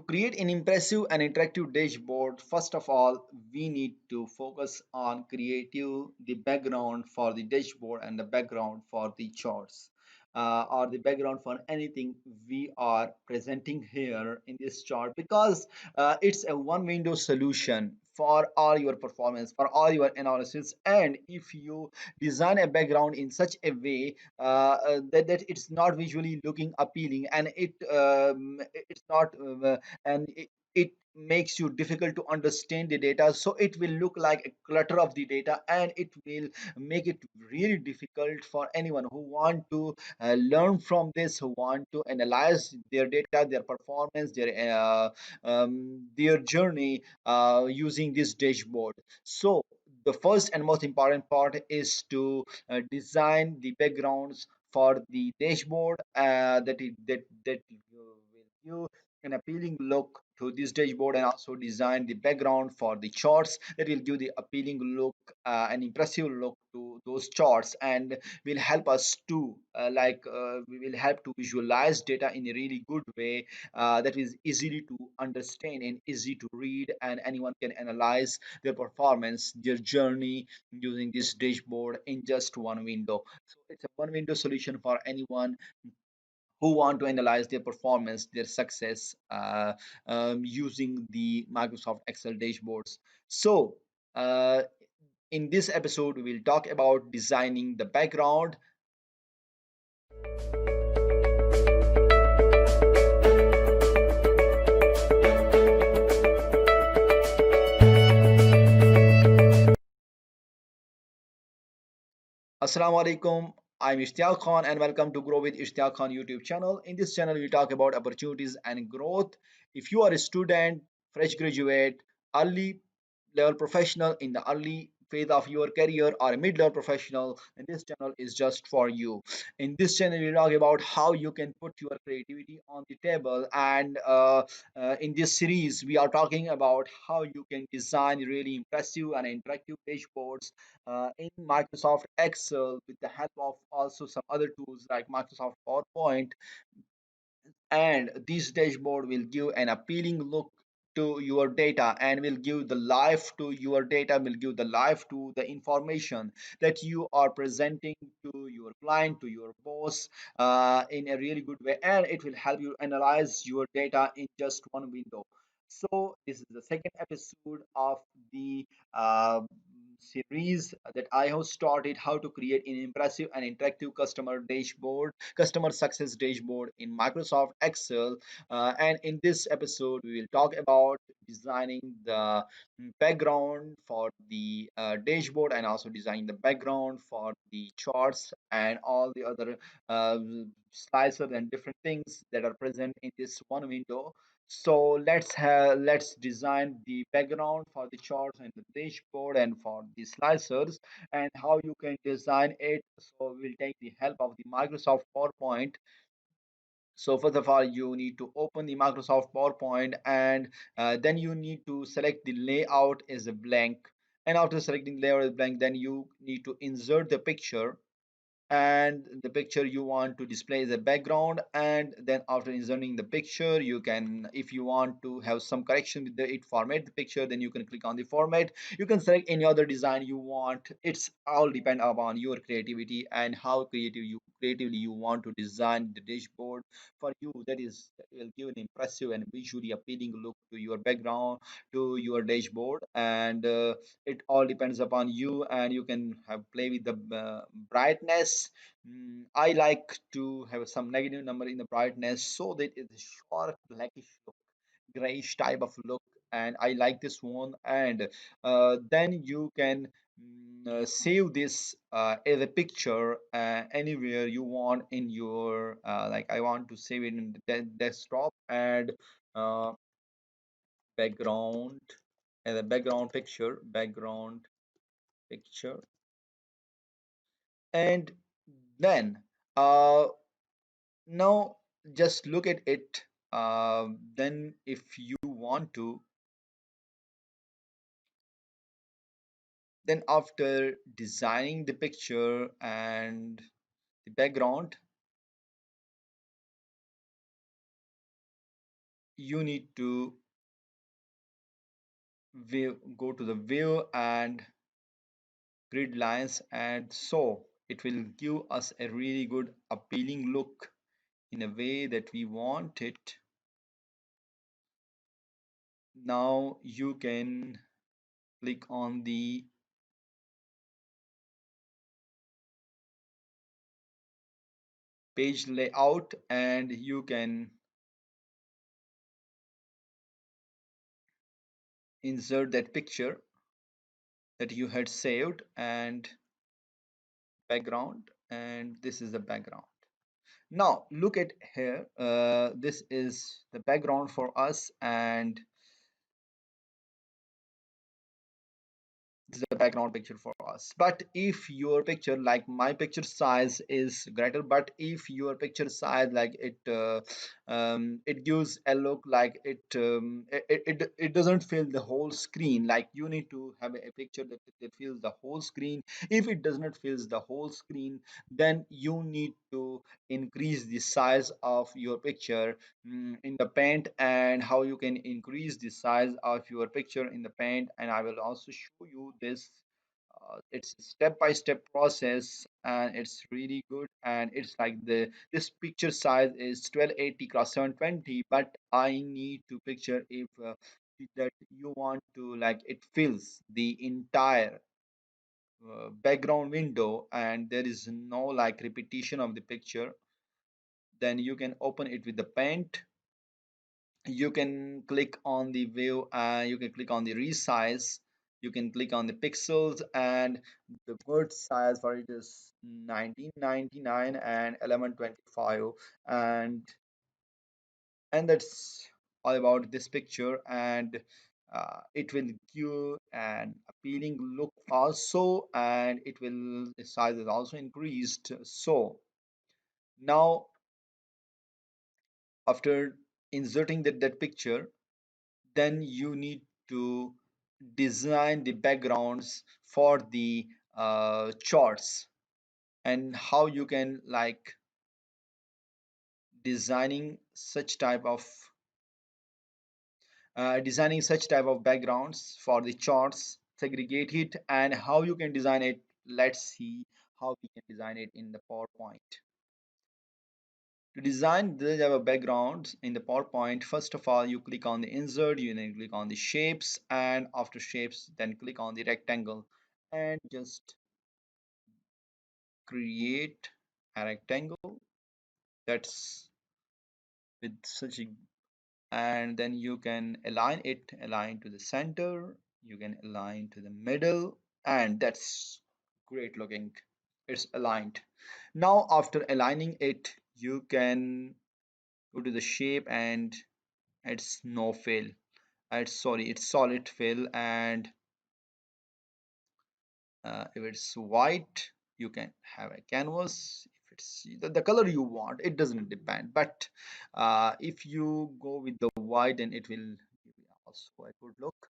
To create an impressive and interactive dashboard, first of all, we need to focus on creative the background for the dashboard and the background for the charts. Or the background for anything we are presenting here in this chart, because it's a one window solution for all your performance, for all your analysis. And if you design a background in such a way that it's not visually looking appealing, and it's not and it makes you difficult to understand the data, so it will look like a clutter of the data, and it will make it really difficult for anyone who want to learn from this, who want to analyze their data, their performance, their journey using this dashboard. So the first and most important part is to design the backgrounds for the dashboard, that will give an appealing look to this dashboard, and also design the background for the charts that will give the appealing look, an impressive look to those charts, and will help us to we will help to visualize data in a really good way, that is easily to understand and easy to read, and anyone can analyze their performance, their journey using this dashboard in just one window. So it's a one window solution for anyone who want to analyze their performance, their success, using the Microsoft Excel dashboards. So, uh, in this episode, we will talk about designing the background. Assalamu alaikum. I'm Ishtiaq Khan, and welcome to Grow with Ishtiaq Khan YouTube channel. In this channel, we talk about opportunities and growth. If you are a student, fresh graduate, early level professional in the early phase of your career, or a mid-level professional, then this channel is just for you. In this channel, we talk about how you can put your creativity on the table, and in this series, we are talking about how you can design really impressive and interactive dashboards in Microsoft Excel with the help of also some other tools like Microsoft PowerPoint. And this dashboard will give an appealing look to your data, and will give the life to your data, will give the life to the information that you are presenting to your client, to your boss, in a really good way, and it will help you analyze your data in just one window. So this is the second episode of the uh, series that I have started, how to create an impressive and interactive customer success dashboard in Microsoft Excel. And in this episode, we will talk about designing the background for the dashboard, and also designing the background for the charts and all the other uh, slices and different things that are present in this one window. So let's design the background for the charts and the dashboard and for the slicers, and how you can design it. So we'll take the help of the Microsoft PowerPoint. So first of all, you need to open the Microsoft PowerPoint, and then you need to select the layout as a blank. And after selecting layout as blank, then you need to insert the picture, and the picture you want to display the background. And then after inserting the picture, you can, if you want to have some correction with it format the picture, then you can click on the format. You can select any other design you want. It's all depend upon your creativity and how creatively you want to design the dashboard for you, that will give an impressive and visually appealing look to your background, to your dashboard. And it all depends upon you, and you can have play with the brightness. I like to have some negative number in the brightness, so that it's sharp blackish look, grayish type of look, and I like this one. And then you can save this as a picture anywhere you want in your like I want to save it in the desktop, and uh, background as a background picture. And then now just look at it. Then if you want to, then after designing the picture and the background, you need to go to the view and grid lines, and so it will give us a really good appealing look in a way that we want it. Now you can click on the page layout and you can insert that picture that you had saved and background, and this is the background. Now look at here, this is the background for us, and this is the background picture for us. But if your picture, like my picture size is greater, but if your picture size like it gives a look like it doesn't fill the whole screen, like you need to have a picture that fills the whole screen. If it does not fills the whole screen, then you need to increase the size of your picture in the paint. And how you can increase the size of your picture in the paint, and I will also show you this. It's a step-by-step process and it's really good, and it's like this picture size is 1280 cross 720, but I need to picture if that you want to like it fills the entire background window and there is no like repetition of the picture. Then you can open it with the paint. You can click on the view and you can click on the resize. You can click on the pixels, and the word size for it is 1999 and 1125, and that's all about this picture. And it will give an appealing look also, and it will the size is also increased. So now after inserting that picture, then you need to design the backgrounds for the charts. And how you can like designing such type of backgrounds for the charts, segregate it, and how you can design it. Let's see how we can design it in the PowerPoint. To design the Java backgrounds in the PowerPoint, first of all, you click on the insert, you then click on the shapes, and after shapes, then click on the rectangle and just create a rectangle that's with such a, and then you can align to the center, you can align to the middle, and that's great looking. It's aligned. Now after aligning it, you can go to the shape and it's no fill, it's solid fill. And if it's white, you can have a canvas. If it's the color you want, it doesn't depend, but if you go with the white, then it will give you also a good look.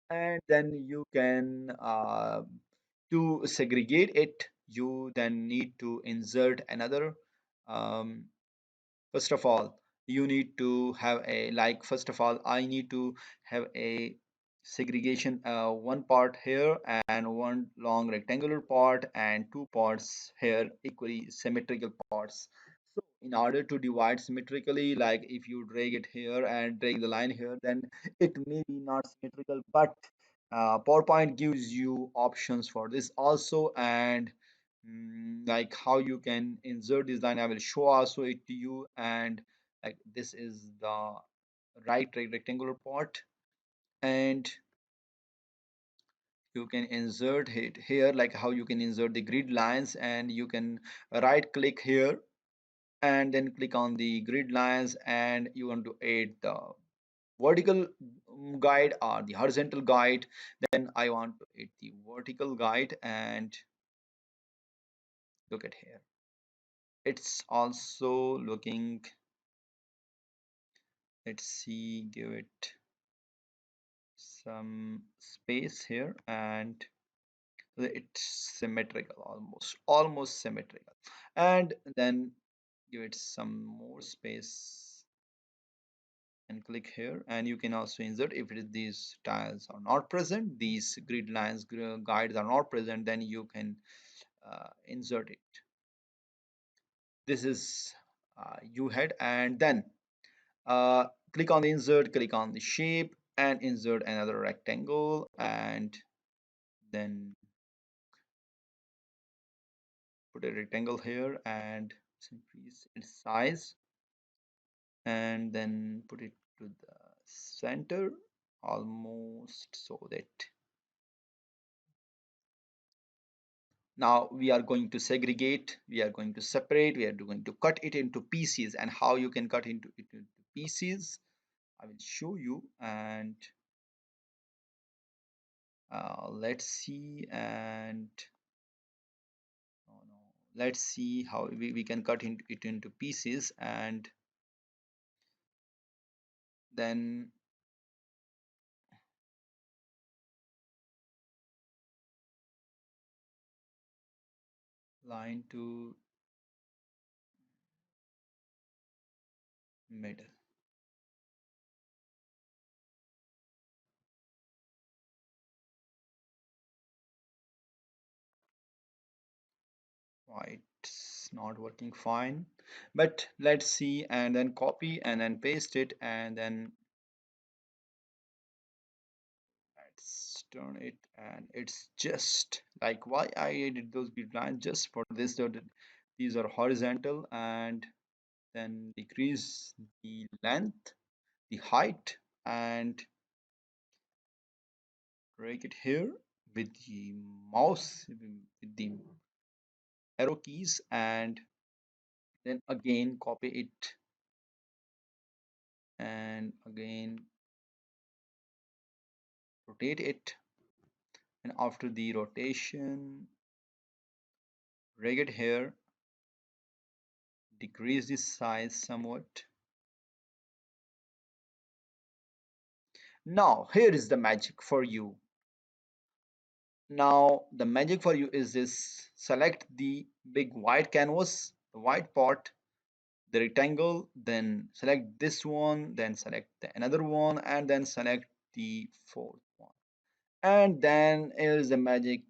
And then you can to segregate it, you then need to insert another. um, First of all, you need to have a like first of all I need to have a segregation, one part here and one long rectangular part and two parts here, equally symmetrical parts. So in order to divide symmetrically, like if you drag it here and drag the line here, then it may be not symmetrical, but PowerPoint gives you options for this also. And like how you can insert this line, I will show also it to you. And like this is the rectangular part, and you can insert it here, like how you can insert the grid lines, and you can right click here and then click on the grid lines, and you want to add the vertical guide or the horizontal guide. Then I want to add the vertical guide, and look at here, it's also looking. Let's see, give it some space here, and it's symmetrical, almost symmetrical. And then give it some more space. and click here, and you can also insert if these tiles are not present, these grid lines guides are not present, then you can insert it. This is U head, and then uh, click on the insert, click on the shape and insert another rectangle, and then put a rectangle here and increase its size, and then put it to the center almost, so that now we are going to segregate, we are going to separate, we are going to cut it into pieces. And how you can cut it into pieces, I will show you. And let's see, and oh no, let's see how we can cut it into pieces, and then line to middle. Why it's not working fine, but let's see. And then copy and then paste it, and then let's turn it, and it's just like why I did those grid lines just for this, so that these are horizontal, and then decrease the length, the height, and drag it here with the mouse, with the arrow keys, and then again copy it, and again rotate it, and after the rotation drag it here, decrease the size somewhat. Now here is the magic for you. Now the magic for you is this: select the big white canvas, the white part, the rectangle, then select this one, then select another one, and then select the fourth one. And then here's the magic.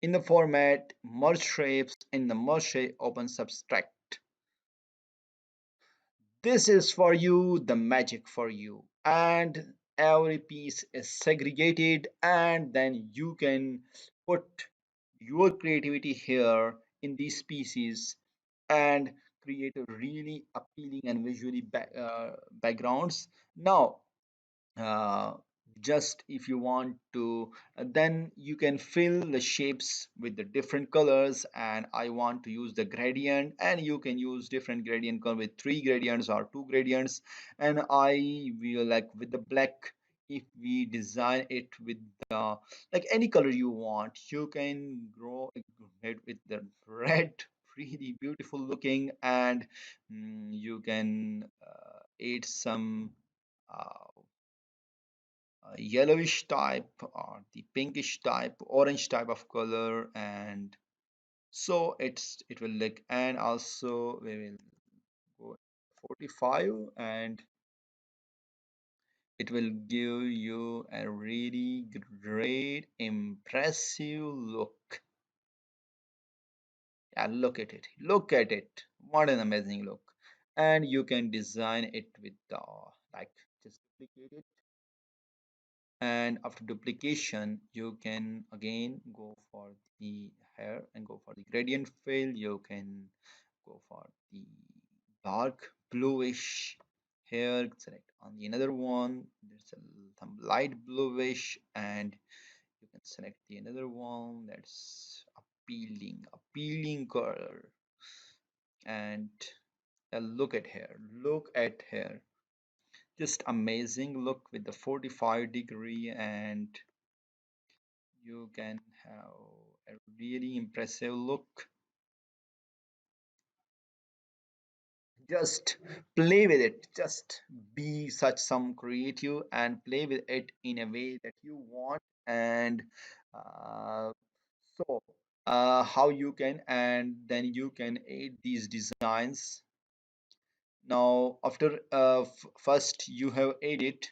In the format merge shapes, in the merge shape open subtract. This is for you, the magic for you. And every piece is segregated, and then you can put your creativity here in these pieces and create a really appealing and visually backgrounds. Now uh, just if you want to, then you can fill the shapes with the different colors, and I want to use the gradient, and you can use different gradient color with 3 gradients or 2 gradients, and I will like with the black. If we design it with the like any color you want, you can grow it with the red, really beautiful looking, and you can add some uh, yellowish type or the pinkish type, orange type of color, and so it will look. And also we will go 45, and it will give you a really great impressive look. Yeah, look at it, look at it, what an amazing look. And you can design it with the like, just duplicate it, and after duplication you can again go for the hair and go for the gradient fill. You can go for the dark bluish hair, select on the another one, there's some light bluish, and you can select the another one that's appealing color. And look at hair, look at hair, just amazing look with the 45-degree, and you can have a really impressive look. Just play with it, just be such some creative and play with it in a way that you want. And uh, so how you can, and then you can add these designs. Now after first you have edit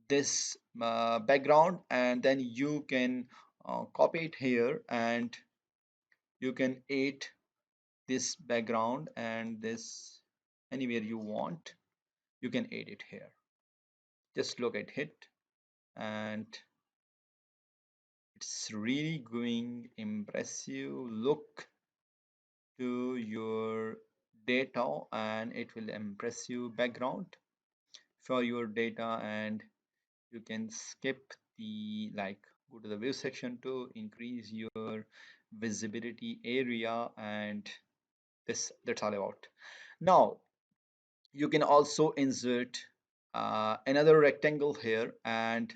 this background, and then you can copy it here, and you can edit this background and this anywhere you want. You can edit here. Just look at it, and it's really going impressive look to your data, and it will impress you background for your data. And you can skip the like go to the view section to increase your visibility area, and that's all about. Now you can also insert another rectangle here, and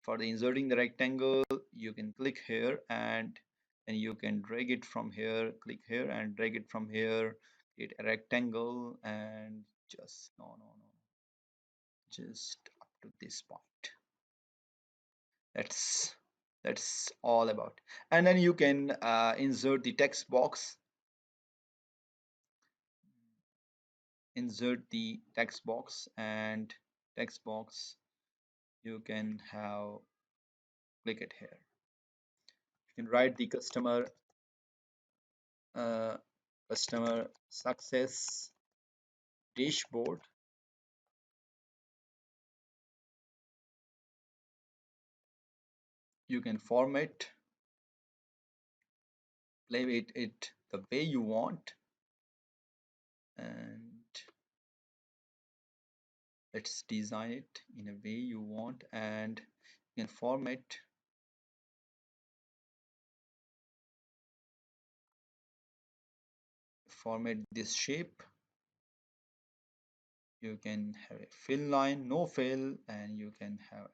for the inserting the rectangle you can click here, and then you can drag it from here, click here and drag it from here, create a rectangle, and just no, just up to this point. That's all about. And then you can insert the text box, and text box you can have click it here. You can write the uh, customer success dashboard. You can format play with it the way you want, and let's design it in a way you want, and you can format this shape. You can have a fill line, no fill, and you can have a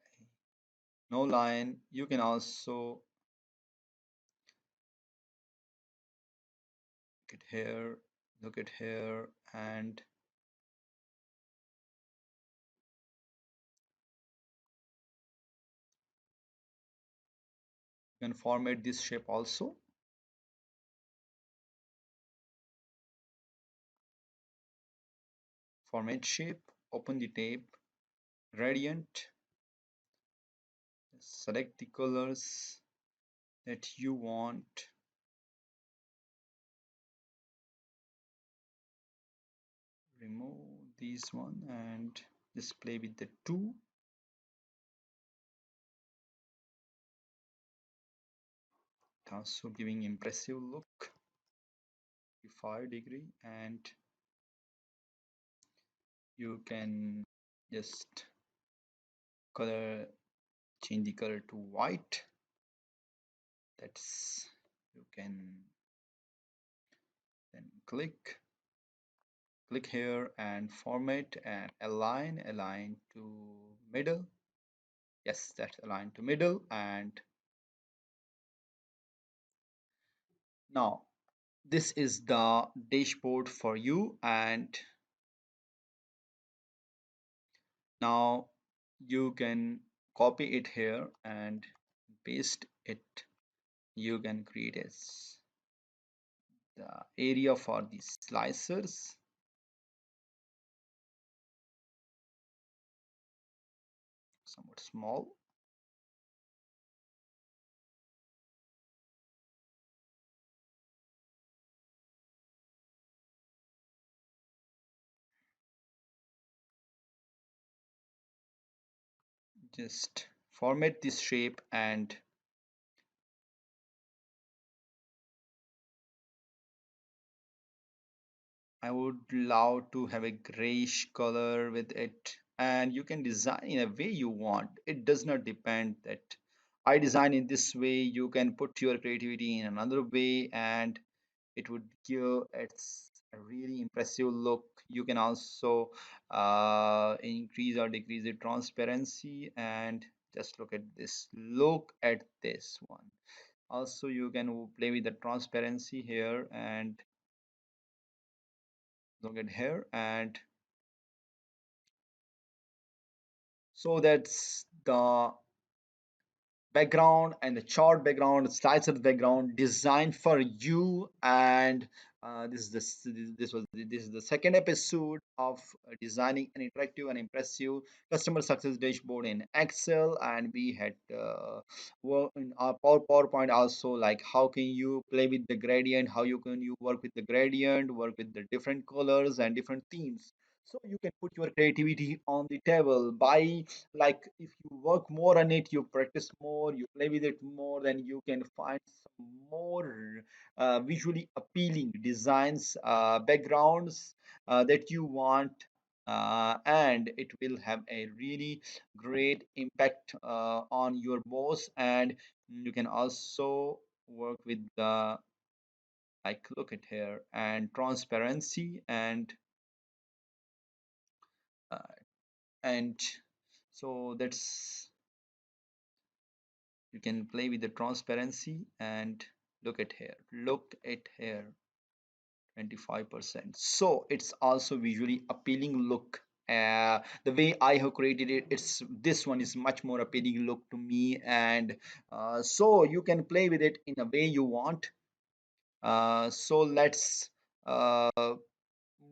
no line. You can also look at here, look at here, and you can format this shape also. Format shape, open the tab, gradient, select the colors that you want, remove this one, and just play with the two. Also giving impressive look, 5 degree, and you can just color change the color to white. That's you can then click here and format and align to middle. Yes, that's aligned to middle. And now this is the dashboard for you, and now you can copy it here and paste it. You can create as the area for the slicers, somewhat small. Just format this shape, and I would love to have a grayish color with it, and you can design in a way you want. It does not depend that I design in this way. You can put your creativity in another way, and it would give it's a really impressive look. You can also increase or decrease the transparency, and just look at this. Look at this one. Also, you can play with the transparency here, and look at here, and so that's the background and the chart background, slicer background designed for you. And This is the second episode of designing an interactive and impressive customer success dashboard in Excel, and we had work in our PowerPoint also, like how can you play with the gradient, how you can you work with the gradient, work with the different colors and different themes. So you can put your creativity on the table by, like, if you work more on it, you practice more, you play with it more, then you can find some more visually appealing designs, backgrounds that you want, and it will have a really great impact on your boss. And you can also work with the, like, look at here, and transparency, uh, and so that's, you can play with the transparency, and look at here 25%. So it's also visually appealing look. The way I have created it, it's this one is much more appealing look to me, and so you can play with it in a way you want. So let's uh,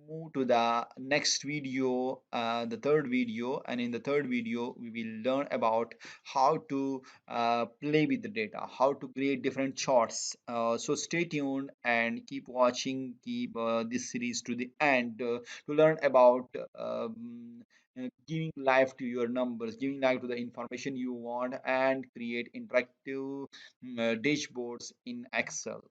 move to the next video, the third video. And in the third video we will learn about how to play with the data, how to create different charts. So stay tuned and keep watching, keep this series to the end, to learn about giving life to your numbers, giving life to the information you want, and create interactive dashboards in Excel.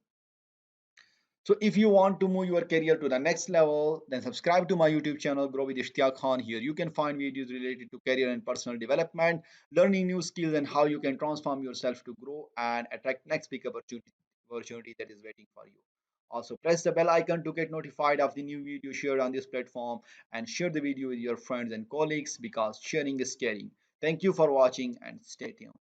So if you want to move your career to the next level, then subscribe to my YouTube channel, Grow with Ishtiaq Khan. Here you can find videos related to career and personal development, learning new skills, and how you can transform yourself to grow and attract next big opportunity that is waiting for you. Also, press the bell icon to get notified of the new video shared on this platform, and share the video with your friends and colleagues, because sharing is caring. Thank you for watching, and stay tuned.